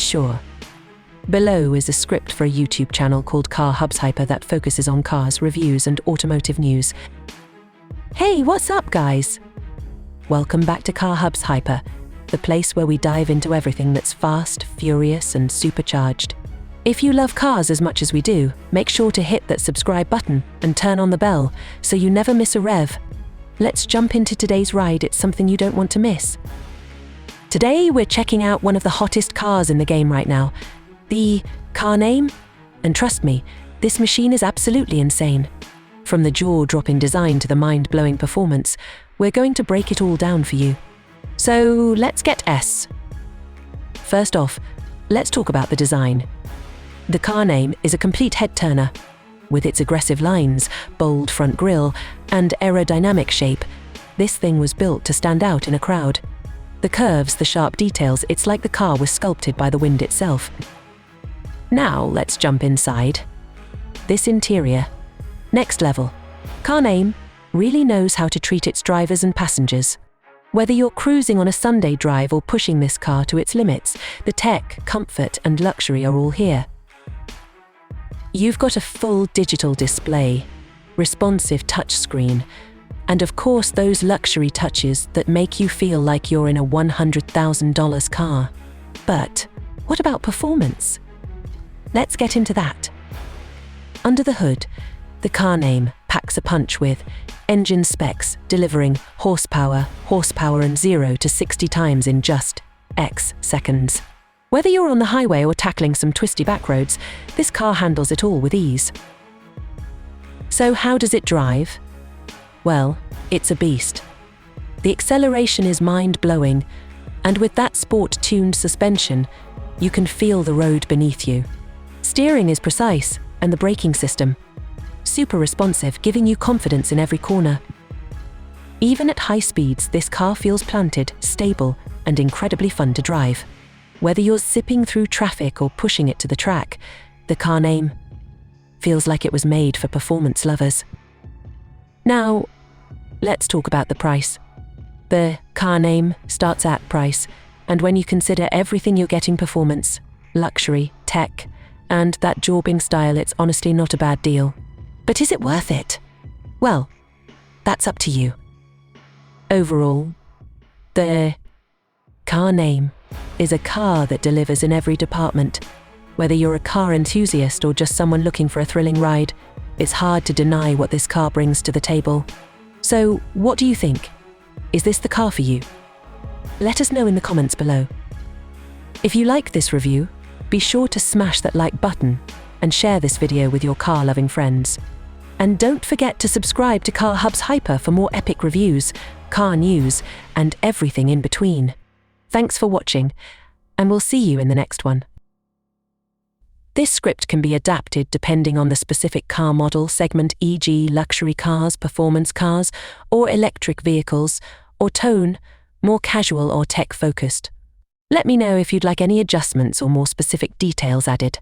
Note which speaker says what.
Speaker 1: sure. Below is a script for a YouTube channel called Hubz Hyper that focuses on cars, reviews, and automotive news. Hey, what's up, guys? Welcome back to Hubz Hyper, the place where we dive into everything that's fast, furious, and supercharged. If you love cars as much as we do, make sure to hit that subscribe button and turn on the bell so you never miss a rev. Let's jump into today's ride. It's something you don't want to miss. Today, we're checking out one of the hottest cars in the game right now, the car name. And trust me, this machine is absolutely insane. From the jaw-dropping design to the mind-blowing performance, we're going to break it all down for you. So let's get S. First off, let's talk about the design. The car name is a complete head-turner. With its aggressive lines, bold front grille, and aerodynamic shape, this thing was built to stand out in a crowd. The curves, the sharp details, it's like the car was sculpted by the wind itself. Now let's jump inside. This interior, next level. Car name really knows how to treat its drivers and passengers. Whether you're cruising on a Sunday drive or pushing this car to its limits, the tech, comfort, and luxury are all here. You've got a full digital display, responsive touchscreen, and of course those luxury touches that make you feel like you're in a $100,000 car. But what about performance? Let's get into that. Under the hood, the car name packs a punch with engine specs delivering horsepower and 0 to 60 times in just X seconds. Whether you're on the highway or tackling some twisty back roads, this car handles it all with ease. So how does it drive? Well, it's a beast. The acceleration is mind-blowing, and with that sport-tuned suspension, you can feel the road beneath you. Steering is precise, and the braking system super responsive, giving you confidence in every corner. Even at high speeds, this car feels planted, stable, and incredibly fun to drive. Whether you're zipping through traffic or pushing it to the track, the car name feels like it was made for performance lovers. Now, let's talk about the price. The car name starts at price, and when you consider everything you're getting, performance, luxury, tech, and that jaw-dropping style, it's honestly not a bad deal. But is it worth it? Well, that's up to you. Overall, the car name is a car that delivers in every department. Whether you're a car enthusiast or just someone looking for a thrilling ride, it's hard to deny what this car brings to the table. So, what do you think? Is this the car for you? Let us know in the comments below. If you like this review, be sure to smash that like button and share this video with your car-loving friends. And don't forget to subscribe to Hubz Hyper for more epic reviews, car news, and everything in between. Thanks for watching, and we'll see you in the next one. This script can be adapted depending on the specific car model segment, e.g. luxury cars, performance cars, or electric vehicles, or tone, more casual or tech-focused. Let me know if you'd like any adjustments or more specific details added.